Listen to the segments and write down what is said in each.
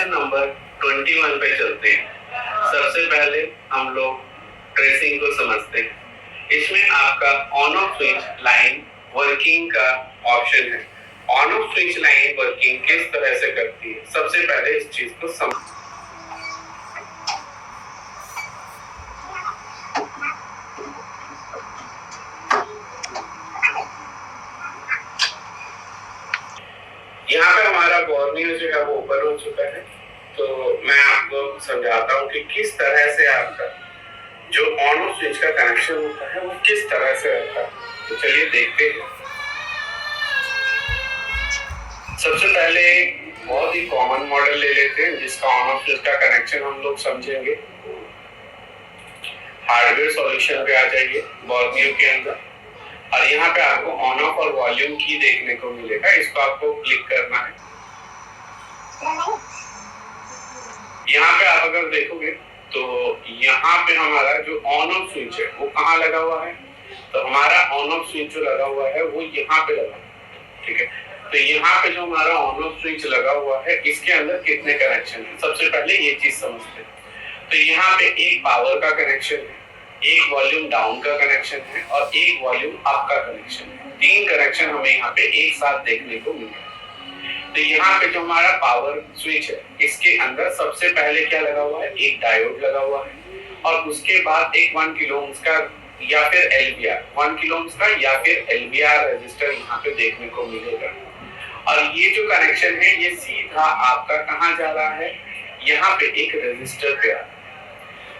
Question number 21 पे चलते हैं। सबसे पहले हम लोग ट्रेसिंग को समझते हैं। इसमें आपका on off switch line working का ऑप्शन है। On off switch line working किस तरह से करती है, सबसे पहले इस चीज को समझ। यहाँ पे हमारा बॉर्नियो जो है वो ओपन हो चुका है, तो मैं आपको समझाता हूँ कि किस तरह से आपका जो ऑन ऑफ स्विच का कनेक्शन होता है वो किस तरह से रहता है। तो चलिए देखते हैं। सबसे पहले बहुत ही कॉमन मॉडल ले लेते हैं जिसका ऑन ऑफ स्विच का कनेक्शन हम लोग समझेंगे। हार्डवेयर सॉल्यूशन पे आ जाइए बॉर्नियो के अंदर, और यहाँ पे आपको ऑन ऑफ और वॉल्यूम की देखने को मिलेगा। इसको आपको क्लिक करना है। यहाँ पे आप अगर देखोगे तो यहाँ पे हमारा जो ऑन ऑफ स्विच है वो कहाँ लगा हुआ है, तो हमारा ऑन ऑफ स्विच जो लगा हुआ है वो यहाँ पे लगा है। ठीक है, तो यहाँ पे जो हमारा ऑन ऑफ स्विच लगा हुआ है इसके अंदर कितने कनेक्शन है, सबसे पहले ये चीज समझते हैं। तो यहाँ पे एक पावर का कनेक्शन है, एक वॉल्यूम डाउन का कनेक्शन है और एक वॉल्यूम अप का कनेक्शन है। तीन कनेक्शन हमें यहाँ पे एक साथ देखने को मिल रहा है। तो यहाँ पे जो हमारा पावर स्विच है इसके अंदर सबसे पहले क्या लगा हुआ है, एक डायोड लगा हुआ है, और उसके बाद एक 1 किलो ओम्स का या फिर एलवीआर 1 किलो ओम्स का या फिर एलवीआर रेजिस्टर यहाँ पे देखने को मिलेगा। और ये जो कनेक्शन है ये सीधा आपका कहाँ जा रहा है, यहाँ पे एक रेजिस्टर पे आ रहा है,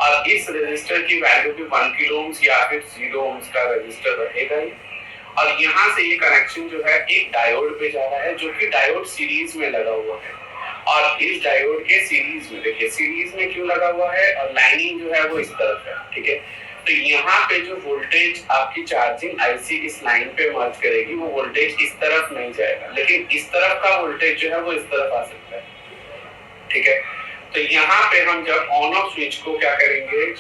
और इस रेजिस्टर की वैल्यू भी 1 किलो ओम्स या फिर 0 ओम्स का रेजिस्टर रहेगा ही। और यहाँ से ये कनेक्शन जो है एक डायोड पे जा रहा है, जो कि डायोड सीरीज में लगा हुआ है। और इस डायोड के सीरीज में देखिए, सीरीज में क्यों लगा हुआ है, और लाइनिंग जो है वो इस तरफ है। ठीक है, तो यहाँ पे जो वोल्टेज आपकी चार्जिंग आईसी इस लाइन पे मर्ज करेगी वो वोल्टेज इस तरफ नहीं जाएगा, लेकिन इस तरफ का वोल्टेज जो है वो इस तरफ आ सकता है। ठीक है, तो यहाँ पे हम जब ऑन ऑफ स्विच को क्या करेंगे,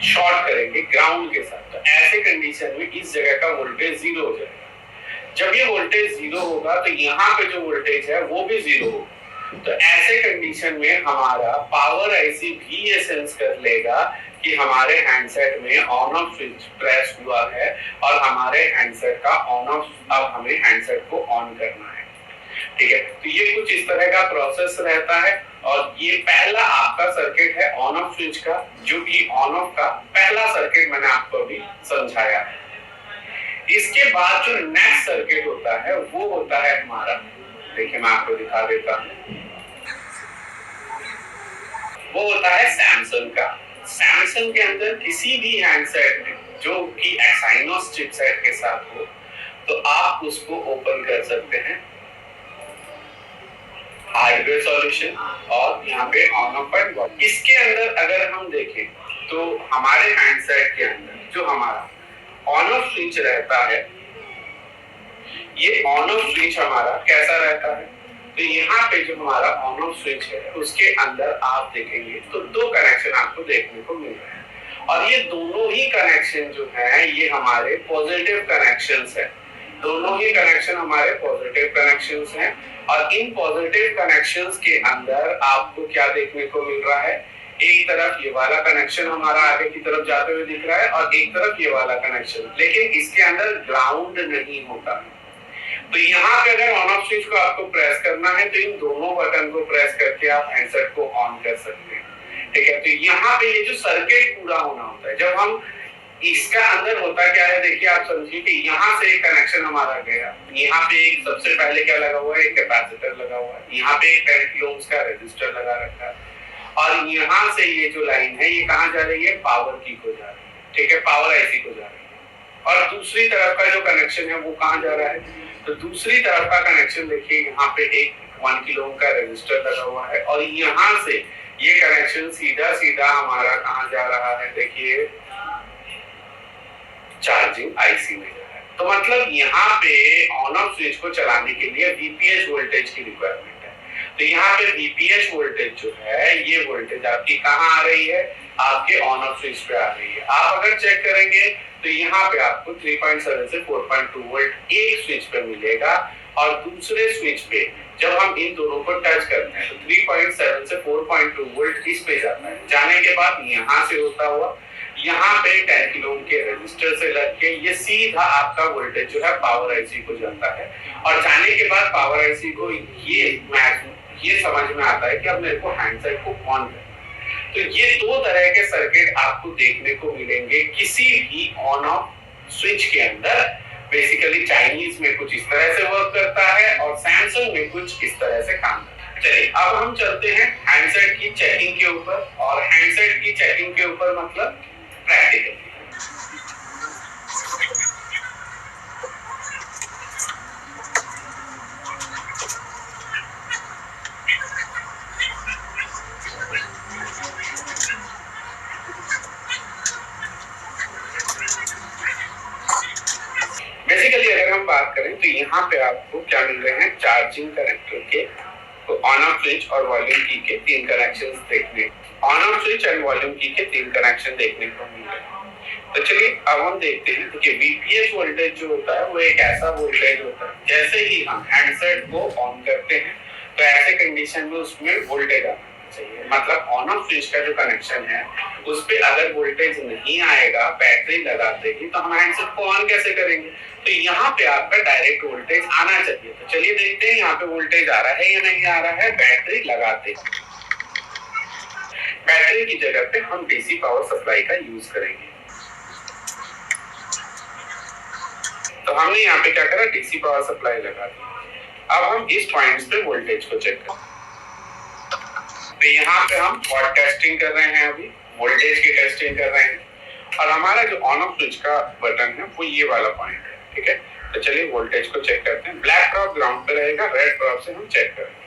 शॉर्ट करेंगे ग्राउंड के साथ, तो ऐसे कंडीशन में इस जगह का वोल्टेज 0 हो जाएगा। जब ये वोल्टेज 0 होगा तो यहाँ पे जो वोल्टेज है वो भी 0 होगा। तो ऐसे कंडीशन में हमारा पावर आईसी भी ये सेंस कर लेगा कि हमारे हैंडसेट में ऑन ऑफ स्विच प्रेस हुआ है और हमारे हैंडसेट का ऑन ऑफ, अब हमें हैंडसेट को ऑन करना है। ठीक है, तो ये कुछ इस तरह का प्रोसेस रहता है। और ये पहला आपका सर्किट है ऑन ऑफ स्विच का, जो कि ऑन ऑफ का पहला सर्किट मैंने आपको अभी समझाया है। इसके बाद जो नेक्स्ट सर्किट होता है वो होता है हमारा, देखिए मैं आपको दिखा देता हूँ, वो होता है सैमसंग का। सैमसंग के अंदर किसी भी हैंडसेट में जो कि एक्साइनोस चिपसेट के साथ हो तो आप उसको ओपन कर सकते हैं हार्डवेयर सॉल्यूशन, और यहाँ पे ऑन ऑफ एंड वॉल्यूम। इसके अंदर अगर हम देखें तो हमारे हैंडसेट के अंदर जो हमारा ऑन ऑफ स्विच रहता है, ये ऑन ऑफ स्विच हमारा कैसा रहता है, तो यहाँ पे जो हमारा ऑन ऑफ स्विच है उसके अंदर आप देखेंगे तो दो कनेक्शन आपको देखने को मिल रहे हैं, और ये दोनों ही कनेक्शन जो है ये हमारे पॉजिटिव कनेक्शंस है। दोनों ही कनेक्शन हमारे पॉजिटिव कनेक्शंस हैं, और इन पॉजिटिव कनेक्शंस के अंदर आपको क्या देखने को मिल रहा है, एक तरफ ये वाला कनेक्शन हमारा आगे की तरफ जाते हुए दिख रहा है और एक तरफ ये वाला कनेक्शन, लेकिन इसके अंदर ग्राउंड नहीं होता। तो यहाँ पे अगर ऑन ऑफ स्विच को आपको प्रेस करना है तो इन दोनों बटन को प्रेस करके आप हैंडसेट को ऑन कर सकते हैं। ठीक है, तो यहाँ पे ये जो सर्किट पूरा होना होता है, जब हम इसका अंदर होता क्या है, देखिए आप समझिए कि यहाँ से एक कनेक्शन हमारा गया, यहाँ पे एक सबसे पहले क्या लगा हुआ है, एक कैपेसिटर लगा हुआ है, यहाँ पे एक 10 किलो ओम्स का रेजिस्टर लगा रखा है, और यहाँ से ये जो लाइन है ये कहाँ जा रही है, पावर की को जा रही है। ठीक है, पावर आईसी को जा रही है। और दूसरी तरफ का जो कनेक्शन है वो कहाँ जा रहा है, तो दूसरी तरफ का कनेक्शन देखिए यहाँ पे एक 1 किलो ओम का रेजिस्टर लगा हुआ है, और यहाँ से ये कनेक्शन सीधा सीधा हमारा कहाँ जा रहा है, देखिए चार्जिंग आईसी में जा रहा है। तो मतलब यहाँ पे ऑन ऑफ स्विच को चलाने के लिए वीपीएच वोल्टेज की रिक्वायरमेंट है। तो यहाँ पे वीपीएच वोल्टेज जो है ये वोल्टेज आपकी कहाँ आ रही है, आपके ऑन ऑफ स्विच पे आ रही है। आप अगर चेक करेंगे तो यहाँ पे आपको 3.7 से 4.2 वोल्ट एक स्विच पे मिलेगा, और दूसरे स्विच पे जब हम इन दोनों को टच करते हैं तो 3.7 4.2 वोल्ट इस पे जाता है। जाने के बाद यहाँ से होता हुआ यहाँ पे 10 किलो ओम के रेजिस्टर से लग के ये सीधा आपका वोल्टेज जो है पावर आईसी को जाता है, और जाने के बाद पावर आईसी को ये समझ में आता है कि अब मेरे को हैंडसेट को ऑन करना है। तो ये दो तरह के सर्किट आपको देखने को मिलेंगे किसी भी ऑन ऑफ स्विच के अंदर। बेसिकली चाइनीज में कुछ इस तरह से वर्क करता है और सैमसंग में कुछ इस तरह से काम करता है। चलिए अब हम चलते हैं हैंडसेट की चेकिंग के ऊपर, और हैंडसेट की चेकिंग के ऊपर मतलब प्रैक्टिकल। बेसिकली अगर हम बात करें तो यहाँ पे आपको क्या मिल रहे हैं, चार्जिंग कनेक्टर के तो ऑन ऑफ स्विच और वॉल्यूम की के 3 कनेक्शंस देखने, on off switch and volume की के 3 कनेक्शन देखने को मिल रहे हैं। तो चलिए अब हम देखते हैं कि वीपीएच वोल्टेज जो होता है वो एक ऐसा वोल्टेज होता है, जैसे ही हम हैंडसेट को ऑन करते हैं तो ऐसे कंडीशन में उसमें वोल्टेज आना चाहिए। मतलब ऑन ऑफ स्विच का जो कनेक्शन है उस पे अगर वोल्टेज नहीं आएगा बैटरी लगाते ही तो हम हैंडसेट को ऑन कैसे करेंगे। तो यहाँ पे आपका डायरेक्ट वोल्टेज आना चाहिए। तो चलिए देखते हैं यहाँ पे वोल्टेज आ रहा है या नहीं आ रहा है बैटरी लगाते। बैटरी की जगह पे हम डीसी पावर सप्लाई का यूज करेंगे। तो हमने यहाँ पे क्या करा, डीसी पावर सप्लाई लगा दी। अब हम इस पॉइंट्स पे वोल्टेज को चेक करें। तो यहाँ पे हम वॉट टेस्टिंग कर रहे हैं, अभी वोल्टेज की टेस्टिंग कर रहे हैं, और हमारा जो ऑन ऑफ स्विच का बटन है वो ये वाला पॉइंट है, ठीक है। तो चलिए वोल्टेज को चेक करते हैं। ब्लैक ड्रॉप ग्राउंड पे रहेगा, रेड ड्रॉप से हम चेक करेंगे।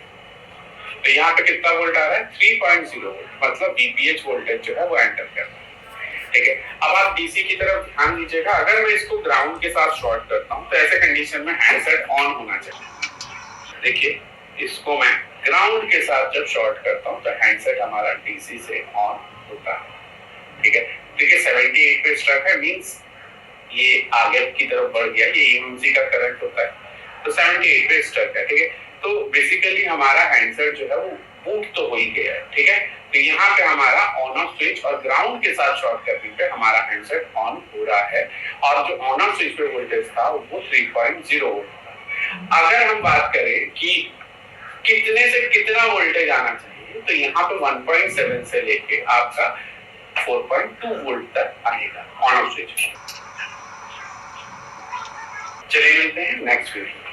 तो यहाँ पे कितना वोल्ट आ रहा है, 3.0 वोल्ट, मतलब बीपीएच वोल्टेज जो है वो एंटर कर रहा है, ठीक है। अब आप डीसी की तरफ ध्यान दीजिएगा। अगर मैं इसको ग्राउंड के साथ शॉर्ट करता हूँ तो ऐसे कंडीशन में हैंडसेट ऑन होना चाहिए। देखिए इसको मैं ग्राउंड के साथ जब शॉर्ट करता हूँ तो हैंडसेट हमारा डीसी से ऑन होता है, ठीक है। देखिए 78 पे स्ट्रक है, मींस ये आगे की तरफ बढ़ गया, ये ईएमसी का करंट होता है, तो 78 पे स्ट्रक है, ठीक है। तो बेसिकली हमारा हैंडसेट जो है वो बूट तो हो ही गया है, ठीक है। तो यहाँ पे हमारा ऑन ऑफ स्विच और ग्राउंड के साथ शॉर्ट करने पे हमारा हैंडसेट ऑन हो रहा है, और जो ऑन ऑफ स्विच पे वोल्टेज था वो 3.0 वोल्ट था। अगर हम बात करें कि कितने से कितना वोल्टेज आना चाहिए, तो यहाँ पे 1.7 से लेके आपका 4.2 वोल्ट तक आएगा ऑन ऑफ स्विच। चलिए मिलते हैं नेक्स्ट वीडियो।